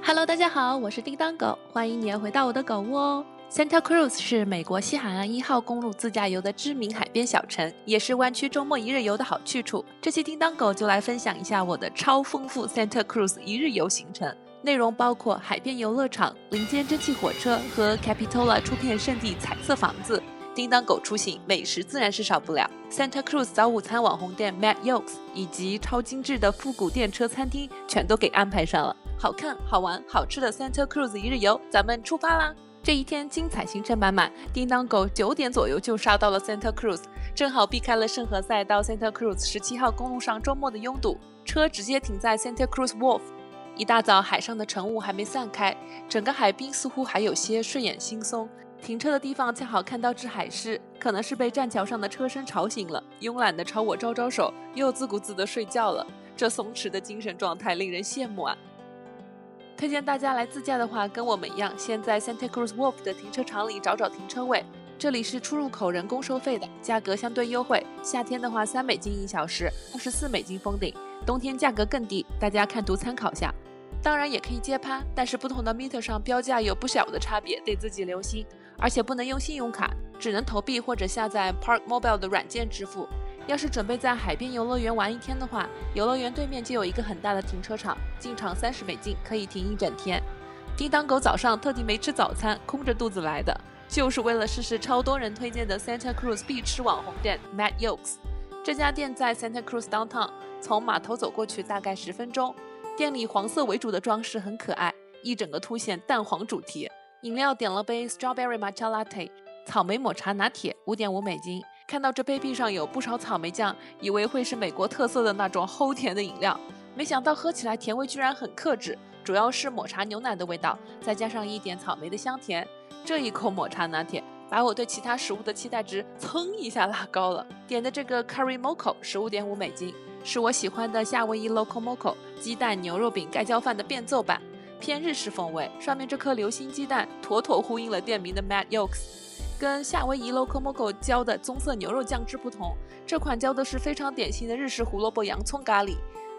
Hello， 大家好，我是叮当狗，欢迎你回到我的狗窝哦。Santa Cruz 是美国西海岸1号公路自驾游的知名海边小城，也是湾区周末一日游的好去处。这期叮当狗就来分享一下我的超丰富 Santa Cruz 一日游行程，内容包括海边游乐场、林间蒸汽火车和 Capitola 出片圣地彩色房子。叮当狗出行，美食自然是少不了。Santa Cruz 早午餐网红店 Matt Yolks 以及超精致的复古电车餐厅全都给安排上了。好看、好玩、好吃的 Santa Cruz 一日游，咱们出发啦！这一天精彩行程满满，叮当狗9点左右就杀到了 Santa Cruz， 正好避开了圣何塞到 Santa Cruz 17号公路上周末的拥堵，车直接停在 Santa Cruz Wharf。一大早，海上的晨雾还没散开，整个海滨似乎还有些睡眼惺忪。停车的地方恰好看到只海狮，可能是被栈桥上的车声吵醒了，慵懒地朝我招招手，又自顾自地睡觉了。这松弛的精神状态令人羡慕啊！推荐大家来自驾的话，跟我们一样，先在 Santa Cruz Wharf 的停车场里找停车位。这里是出入口人工收费的，价格相对优惠。夏天的话3美金1小时，24美金封顶；冬天价格更低，大家看图参考下。当然也可以接趴，但是不同的 meter 上标价有不小的差别，得自己留心。而且不能用信用卡，只能投币或者下载 Park Mobile 的软件支付。要是准备在海边游乐园玩一天的话，游乐园对面就有一个很大的停车场，进场30美金，可以停一整天。叮当狗早上特地没吃早餐，空着肚子来的，就是为了试试超多人推荐的 Santa Cruz 必吃网红店 Matt Yolks。这家店在 Santa Cruz Downtown， 从码头走过去大概10分钟。店里黄色为主的装饰很可爱，一整个凸显蛋黄主题。饮料点了杯 Strawberry Matcha Latte， 草莓抹茶拿铁，5.5美金。看到这杯壁上有不少草莓酱，以为会是美国特色的那种齁甜的饮料，没想到喝起来甜味居然很克制，主要是抹茶牛奶的味道，再加上一点草莓的香甜。这一口抹茶拿铁把我对其他食物的期待值噌一下拉高了。点的这个 Curry Moco 15.5美金，是我喜欢的夏威夷 Loco Moco 鸡蛋牛肉饼盖浇饭的变奏版，偏日式风味，上面这颗流心鸡蛋妥妥呼应了店名的 Matt Yolks。 跟夏威夷 Loco Moco 浇的棕色牛肉酱汁不同，这款浇的是非常典型的日式胡萝卜洋葱咖喱，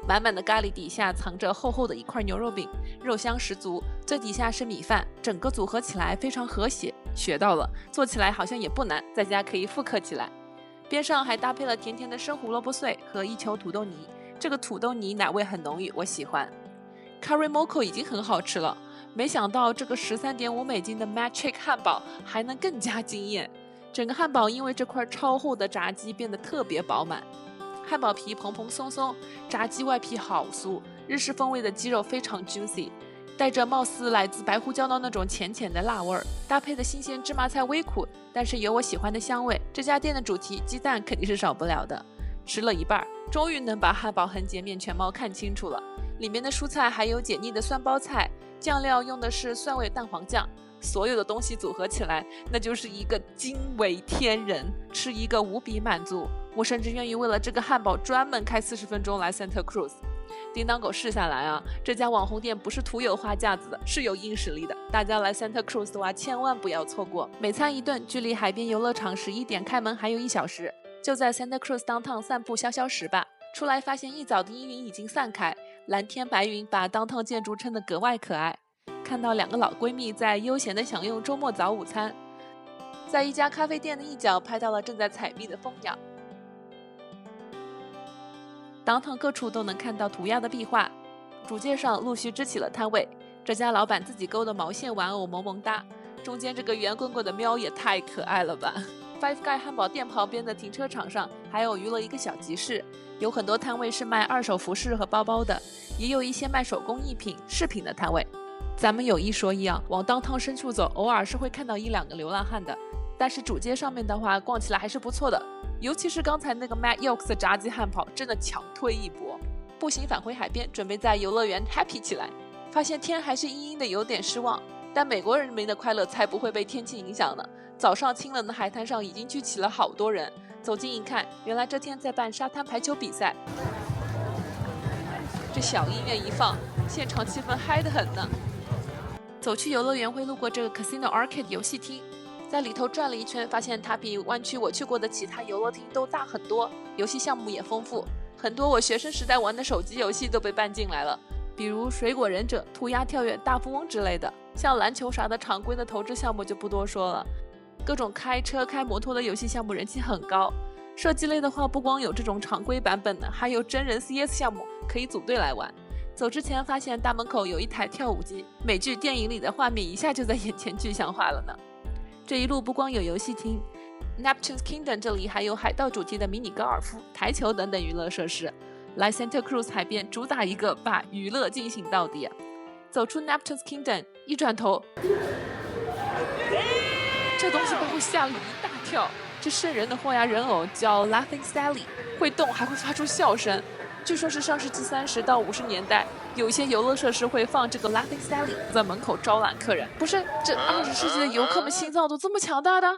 满满的咖喱底下藏着厚厚的一块牛肉饼，肉香十足，最底下是米饭，整个组合起来非常和谐。学到了，做起来好像也不难，在家可以复刻起来。边上还搭配了甜甜的生胡萝卜碎和一球土豆泥，这个土豆泥奶味很浓郁，我喜欢。Curry Moco 已经很好吃了，没想到这个13.5美金的 Matt Chick 汉堡还能更加惊艳。整个汉堡因为这块超厚的炸鸡变得特别饱满，汉堡皮蓬蓬松松，炸鸡外皮好酥，日式风味的鸡肉非常 juicy， 带着貌似来自白胡椒的那种浅浅的辣味儿，搭配的新鲜芝麻菜微苦，但是有我喜欢的香味。这家店的主题鸡蛋肯定是少不了的。吃了一半，终于能把汉堡横截面全貌看清楚了。里面的蔬菜还有解腻的酸包菜，酱料用的是蒜味蛋黄酱，所有的东西组合起来，那就是一个惊为天人，吃一个无比满足。我甚至愿意为了这个汉堡专门开40分钟来 Santa Cruz。 叮当狗试下来啊，这家网红店不是徒有花架子的，是有硬实力的。大家来 Santa Cruz 的话，千万不要错过。每餐一顿，距离海边游乐场11点开门还有1小时，就在 Santa Cruz Downtown 散步消消食吧。出来发现一早的阴云已经散开，蓝天白云把Downtown建筑衬得格外可爱。看到2个老闺蜜在悠闲地享用周末早午餐，在一家咖啡店的一角拍到了正在采蜜的蜂鸟。Downtown各处都能看到涂鸦的壁画，主街上陆续支起了摊位。这家老板自己勾的毛线玩偶萌萌哒，中间这个圆滚滚的喵也太可爱了吧。Five Guys 汉堡店旁边的停车场上还有娱乐一个小集市，有很多摊位是卖二手服饰和包包的，也有一些卖手工艺品饰品的摊位。咱们有一说一啊，往Downtown深处走，偶尔是会看到1-2个流浪汉的，但是主街上面的话逛起来还是不错的，尤其是刚才那个 Matt Yolks 的炸鸡汉堡真的强推一波。步行返回海边，准备在游乐园 happy 起来，发现天还是阴阴的，有点失望。但美国人民的快乐才不会被天气影响呢。早上清冷的海滩上已经聚齐了好多人，走近一看，原来这天在办沙滩排球比赛。这小音乐一放，现场气氛嗨得很呢。走去游乐园会路过这个 Casino Arcade 游戏厅，在里头转了一圈，发现它比湾区我去过的其他游乐厅都大很多，游戏项目也丰富，很多我学生时代玩的手机游戏都被搬进来了。比如水果忍者、涂鸦跳跃、大富翁之类的。像篮球啥的常规的投掷项目就不多说了。各种开车、开摩托的游戏项目人气很高。射击类的话，不光有这种常规版本的，还有真人 CS 项目，可以组队来玩。走之前发现大门口有一台跳舞机，美剧、电影里的画面一下就在眼前具象化了呢。这一路不光有游戏厅， Neptune's Kingdom 这里还有海盗主题的迷你高尔夫、台球等等娱乐设施。来 Santa Cruz 海边主打一个把娱乐进行到底。走出 Neptune's Kingdom， 一转头，这东西把我吓了一大跳。这瘆人的豁牙人偶叫 Laughing Sally， 会动还会发出笑声。据说是上世纪30到50年代，有一些游乐设施会放这个 Laughing Sally 在门口招揽客人。不是，这20世纪的游客们心脏都这么强大的？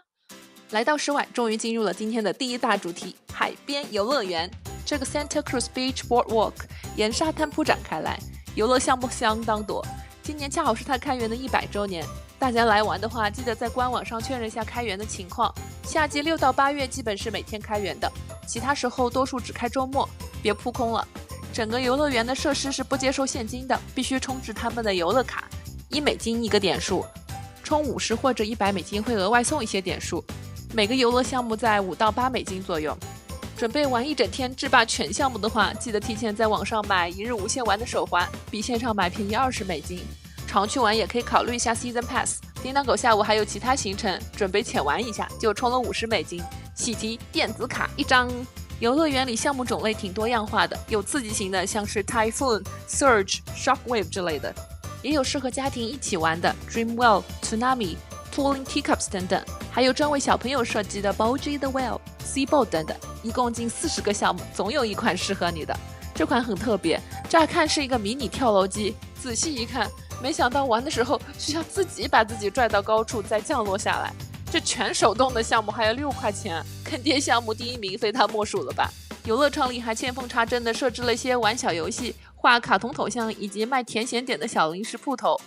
来到室外，终于进入了今天的第一大主题——海边游乐园。这个 Santa Cruz Beach Boardwalk 沿沙滩铺展开来，游乐项目相当多。今年恰好是它开园的100周年，大家来玩的话，记得在官网上确认一下开园的情况。夏季6到8月基本是每天开园的，其他时候多数只开周末，别扑空了。整个游乐园的设施是不接受现金的，必须充值他们的游乐卡，$11个点数，充50或者100美金会额外送一些点数。每个游乐项目在$5到8左右。准备玩一整天制霸全项目的话，记得提前在网上买1日无限玩的手环，比线上买便宜$20。常去玩也可以考虑一下 Season Pass。叮当狗下午还有其他行程，准备浅玩一下，就充了$50。喜提电子卡1张。游乐园里项目种类挺多样化的，有刺激型的，像是 Typhoon、Surge、Shockwave 之类的，也有适合家庭一起玩的 Dreamwell、Tsunami、Falling Teacups 等等，还有专为小朋友设计的 Boji the Whale、Seaboat 等等，一共近40个项目，总有一款适合你的。这款很特别，乍看是一个迷你跳楼机，仔细一看，没想到玩的时候需要自己把自己拽到高处再降落下来。这全手动的项目还要6块钱，坑爹项目第1名非他莫属了吧？游乐场里还见缝插针的设置了一些玩小游戏、画卡通头像以及卖甜咸点的小零食铺头。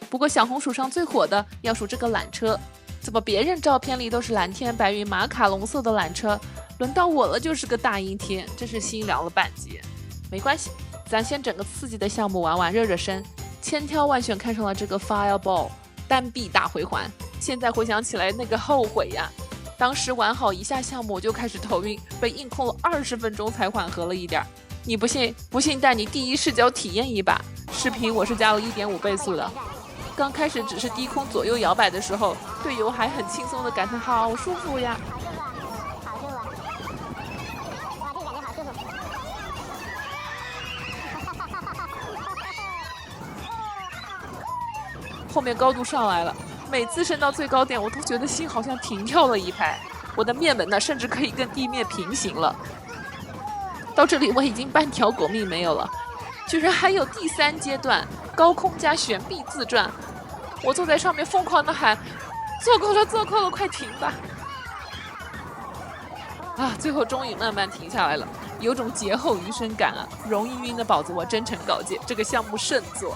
不过小红书上最火的要数这个缆车，怎么别人照片里都是蓝天白云、马卡龙色的缆车，轮到我了就是个大阴天，真是心凉了半截。没关系，咱先整个刺激的项目玩玩热热身。千挑万选看上了这个 Fireball 单臂大回环，现在回想起来那个后悔呀！当时玩好一下项目我就开始头晕，被硬控了20分钟才缓和了一点。你不信？不信带你第一视角体验一把。视频我是加了1.5倍速的。刚开始只是低空左右摇摆的时候，队友还很轻松的感叹好舒服呀。后面高度上来了，每次升到最高点，我都觉得心好像停跳了一拍，我的面门呢，甚至可以跟地面平行了。到这里我已经半条狗命没有了，居然还有第3阶段高空加悬臂自转，我坐在上面疯狂的喊：做够了，做够了，快停吧！啊，最后终于慢慢停下来了，有种劫后余生感啊！容易晕的宝子，我真诚告诫，这个项目慎做。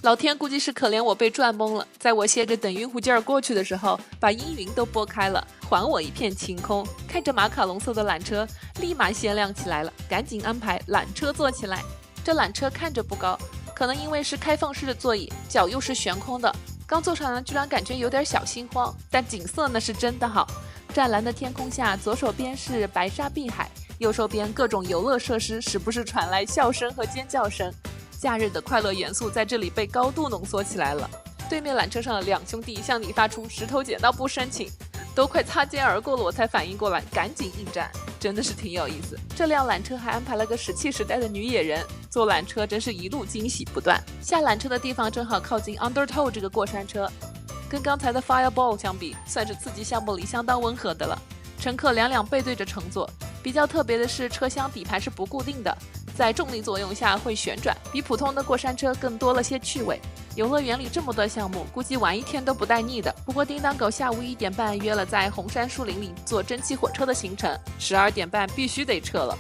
老天估计是可怜我被转懵了，在我歇着等晕乎劲儿过去的时候，把阴云都拨开了，还我一片晴空。看着马卡龙色的缆车，立马鲜亮起来了，赶紧安排缆车坐起来。这缆车看着不高，可能因为是开放式的座椅，脚又是悬空的，刚坐上来居然感觉有点小心慌，但景色呢是真的好。湛蓝的天空下，左手边是白沙碧海，右手边各种游乐设施，时不时传来笑声和尖叫声。假日的快乐元素在这里被高度浓缩起来了。对面缆车上的2兄弟向你发出石头剪刀布申请，都快擦肩而过了，我才反应过来，赶紧应战，真的是挺有意思。这辆缆车还安排了个石器时代的女野人，坐缆车真是一路惊喜不断。下缆车的地方正好靠近 Undertow 这个过山车，跟刚才的 Fireball 相比，算是刺激项目里相当温和的了。乘客两背对着乘坐，比较特别的是车厢底盘是不固定的，在重力作用下会旋转，比普通的过山车更多了些趣味。游乐园里这么多项目，估计玩一天都不带腻的。不过叮当狗下午1点半约了在红山树林里坐蒸汽火车的行程，12点半必须得撤了。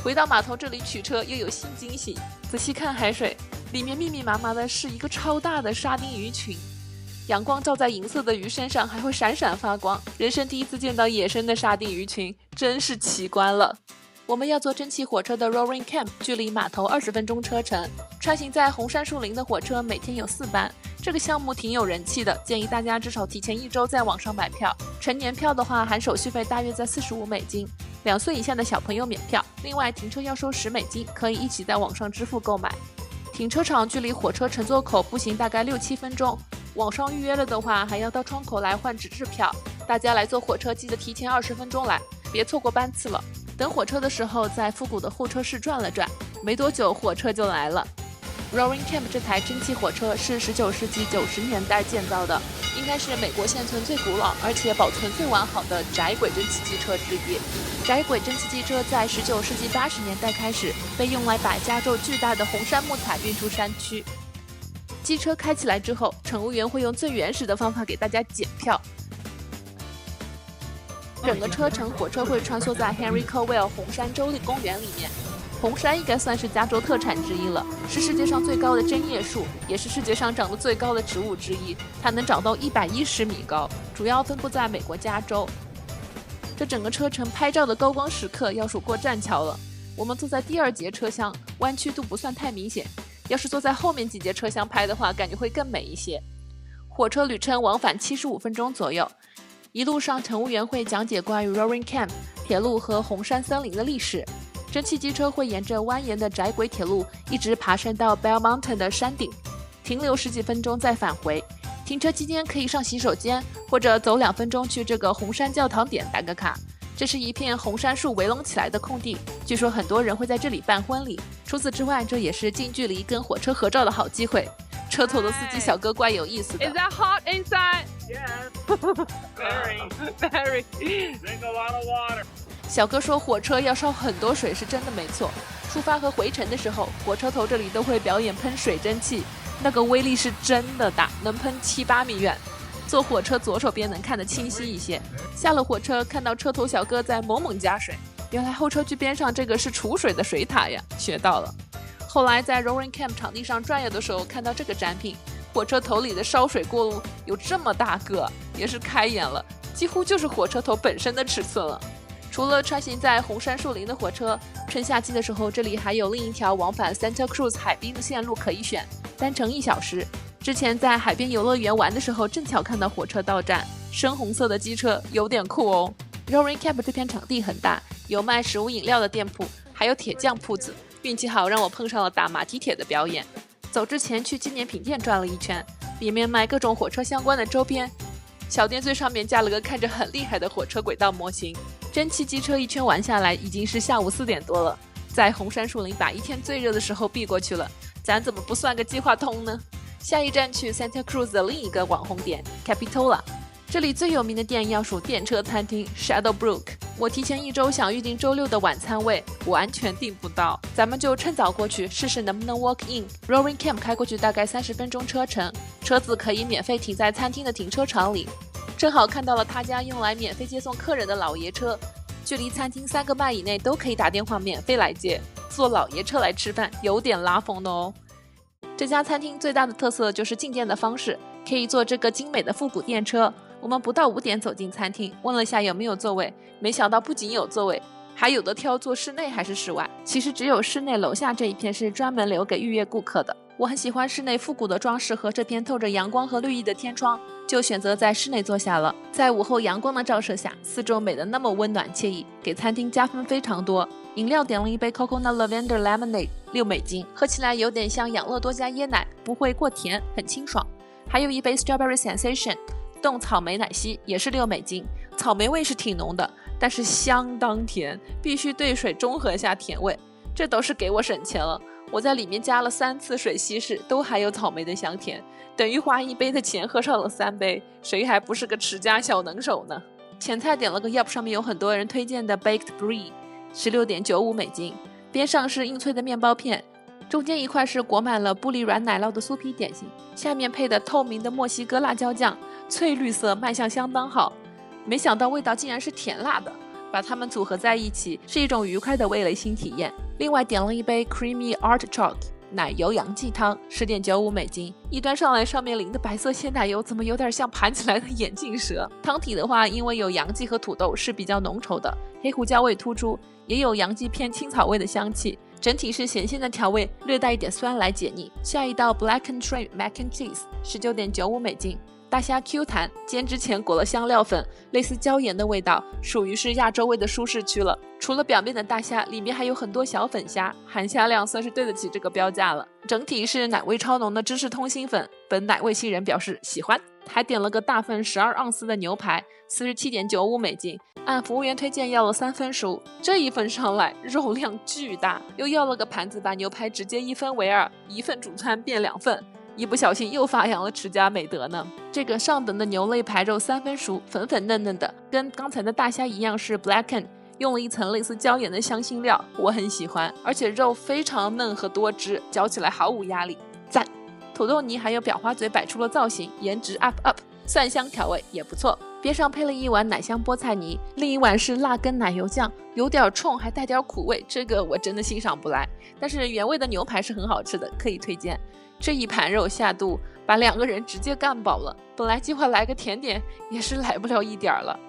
回到码头这里取车又有新惊喜，仔细看海水，里面密密麻麻的是一个超大的沙丁鱼群，阳光照在银色的鱼身上还会闪闪发光。人生第一次见到野生的沙丁鱼群，真是奇观了。我们要坐蒸汽火车的 Roaring Camp， 距离码头20分钟车程。穿行在红杉树林的火车每天有4班，这个项目挺有人气的，建议大家至少提前1周在网上买票。成年票的话，含手续费大约在45美金，2岁以下的小朋友免票。另外，停车要收10美金，可以一起在网上支付购买。停车场距离火车乘坐口步行大概6-7分钟，网上预约了的话，还要到窗口来换纸质票。大家来坐火车记得提前20分钟来，别错过班次了。等火车的时候，在复古的候车室转了转，没多久火车就来了。Roaring Camp 这台蒸汽火车是19世纪90年代建造的，应该是美国现存最古老而且保存最完好的窄轨蒸汽机车之一。窄轨蒸汽机车在19世纪80年代开始被用来把加州巨大的红杉木材运出山区。机车开起来之后，乘务员会用最原始的方法给大家检票。整个车程，火车会穿梭在 Henry Cowell 红杉州立公园里面。红杉应该算是加州特产之一了，是世界上最高的针叶树，也是世界上长得最高的植物之一。它能长到110米高，主要分布在美国加州。这整个车程拍照的高光时刻要数过栈桥了。我们坐在第2节车厢，弯曲度不算太明显。要是坐在后面几节车厢拍的话，感觉会更美一些。火车旅程往返75分钟左右。一路上，乘务员会讲解关于 Roaring Camp 铁路和红杉森林的历史。蒸汽机车会沿着蜿蜒的窄轨铁路一直爬升到 Bell Mountain 的山顶，停留10几分钟再返回。停车期间可以上洗手间，或者走2分钟去这个红杉教堂点打个卡。这是一片红杉树围拢起来的空地，据说很多人会在这里办婚礼。除此之外，这也是近距离跟火车合照的好机会。车头的司机小哥怪有意思的。Is that hot inside? Yes. Very. Drink a lot of water. 小哥说火车要烧很多水是真的没错。出发和回程的时候，火车头这里都会表演喷水蒸气，那个威力是真的大，能喷7-8米远。坐火车左手边能看得清晰一些。下了火车，看到车头小哥在猛猛加水，原来候车区边上这个是储水的水塔呀，学到了。后来在 Roaring Camp 场地上转悠的时候，看到这个展品，火车头里的烧水锅炉有这么大个，也是开眼了，几乎就是火车头本身的尺寸了。除了穿行在红杉树林的火车，春夏季的时候，这里还有另一条往返 Santa Cruz 海滨的线路可以选，单程1小时。之前在海边游乐园玩的时候，正巧看到火车到站，深红色的机车有点酷哦。Roaring Camp 这片场地很大，有卖食物饮料的店铺，还有铁匠铺子。运气好让我碰上了打马蹄铁的表演。走之前去纪念品店转了一圈，里面卖各种火车相关的周边。小店最上面架了个看着很厉害的火车轨道模型。蒸汽机车一圈玩下来已经是下午4点多了，在红杉树林把一天最热的时候避过去了，咱怎么不算个计划通呢？下一站去 Santa Cruz 的另一个网红点 Capitola， 这里最有名的店要数电车餐厅 Shadowbrook。我提前1周想预定周6的晚餐位，完全订不到，咱们就趁早过去试试能不能 walk in。 Roaring Camp 开过去大概30分钟车程，车子可以免费停在餐厅的停车场里。正好看到了他家用来免费接送客人的老爷车，距离餐厅3个迈以内都可以打电话免费来接，坐老爷车来吃饭有点拉风的哦。这家餐厅最大的特色就是进店的方式，可以坐这个精美的复古电车。我们不到5点走进餐厅，问了下有没有座位，没想到不仅有座位，还有的挑坐室内还是室外。其实只有室内楼下这一片是专门留给预约顾客的。我很喜欢室内复古的装饰和这片透着阳光和绿意的天窗，就选择在室内坐下了。在午后阳光的照射下，四周美得那么温暖惬意，给餐厅加分非常多。饮料点了一杯 Coconut Lavender Lemonade 6美金，喝起来有点像养乐多加椰奶，不会过甜，很清爽。还有一杯 Strawberry Sensation冻草莓奶昔，也是6美金，草莓味是挺浓的，但是相当甜，必须兑水中和一下甜味，这都是给我省钱了。我在里面加了3次水稀释，都还有草莓的香甜，等于花1杯的钱喝上了3杯，谁还不是个持家小能手呢？前菜点了个 Yelp 上面有很多人推荐的 Baked Brie， 16.95美金，边上是硬脆的面包片，中间一块是裹满了布里软奶酪的酥皮点心，下面配的透明的墨西哥辣椒酱，翠绿色，卖相相当好。没想到味道竟然是甜辣的，把它们组合在一起是一种愉快的味蕾新体验。另外点了一杯 Creamy Artichoke 奶油洋鸡汤10.95美金，一端上来上面淋的白色鲜奶油怎么有点像盘起来的眼镜蛇。汤体的话，因为有洋蓟和土豆是比较浓稠的，黑胡椒味突出，也有洋蓟偏青草味的香气，整体是咸鲜的调味，略带一点酸来解腻。下一道 Blackened Shrimp Mac and Cheese 19.95美金，大虾 Q 弹，煎之前裹了香料粉，类似椒盐的味道，属于是亚洲味的舒适区了。除了表面的大虾，里面还有很多小粉虾，含虾量算是对得起这个标价了。整体是奶味超浓的芝士通心粉，本奶味新人表示喜欢，还点了个大份12盎司的牛排，47.95美金，按服务员推荐要了3分熟。这一份上来肉量巨大，又要了个盘子把牛排直接1分为2，一份主餐变2份。一不小心又发扬了持家美德呢。这个上等的牛肋排肉3分熟，粉粉嫩嫩的，跟刚才的大虾一样是 blackened， 用了一层类似椒盐的香辛料，我很喜欢，而且肉非常嫩和多汁，嚼起来毫无压力，赞。土豆泥还有裱花嘴摆出了造型，颜值 up， 蒜香调味也不错。边上配了一碗奶香菠菜泥，另一碗是辣根奶油酱，有点冲还带点苦味，这个我真的欣赏不来。但是原味的牛排是很好吃的，可以推荐。这一盘肉下肚，把2个人直接干饱了。本来计划来个甜点，也是来不了一点了。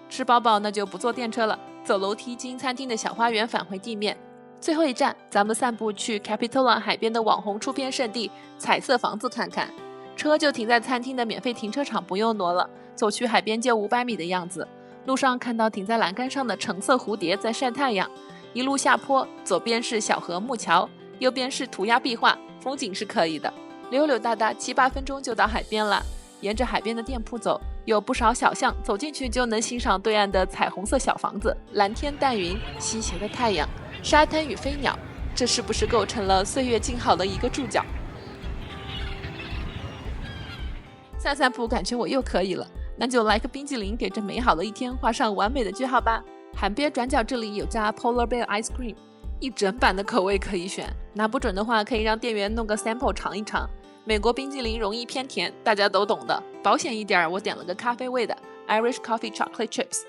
吃饱饱那就不坐电车了，走楼梯经餐厅的小花园返回地面。最后一站，咱们散步去 Capitola 海边的网红出片圣地彩色房子看看。车就停在餐厅的免费停车场，不用挪了，走去海边就500米的样子。路上看到停在栏杆上的橙色蝴蝶在晒太阳。一路下坡，左边是小河木桥，右边是涂鸦壁画，风景是可以的。溜溜达达7-8分钟就到海边了。沿着海边的店铺走，有不少小巷，走进去就能欣赏对岸的彩虹色小房子，蓝天淡云，西斜的太阳，沙滩与飞鸟，这是不是构成了岁月静好的一个注脚？散散步，感觉我又可以了，那就来个冰淇淋，给这美好的一天画上完美的句号吧。海边转角这里有家 Polar Bear Ice Cream， 一整版的口味可以选，拿不准的话可以让店员弄个 sample 尝一尝。美国冰淇淋容易偏甜，大家都懂的。保险一点，我点了个咖啡味的 Irish Coffee Chocolate Chips，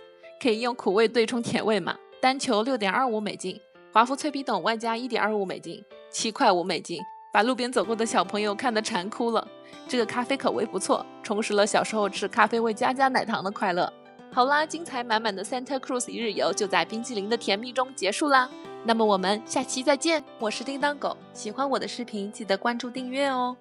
可以用苦味对冲甜味嘛。单球 6.25 美金，华夫脆皮冻外加 1.25 美金，7块5美金，把路边走过的小朋友看得馋哭了。这个咖啡口味不错，重拾了小时候吃咖啡味加奶糖的快乐。好啦，精彩满满的 Santa Cruz 一日游就在冰淇淋的甜蜜中结束啦。那么我们下期再见，我是叮当狗，喜欢我的视频记得关注订阅哦。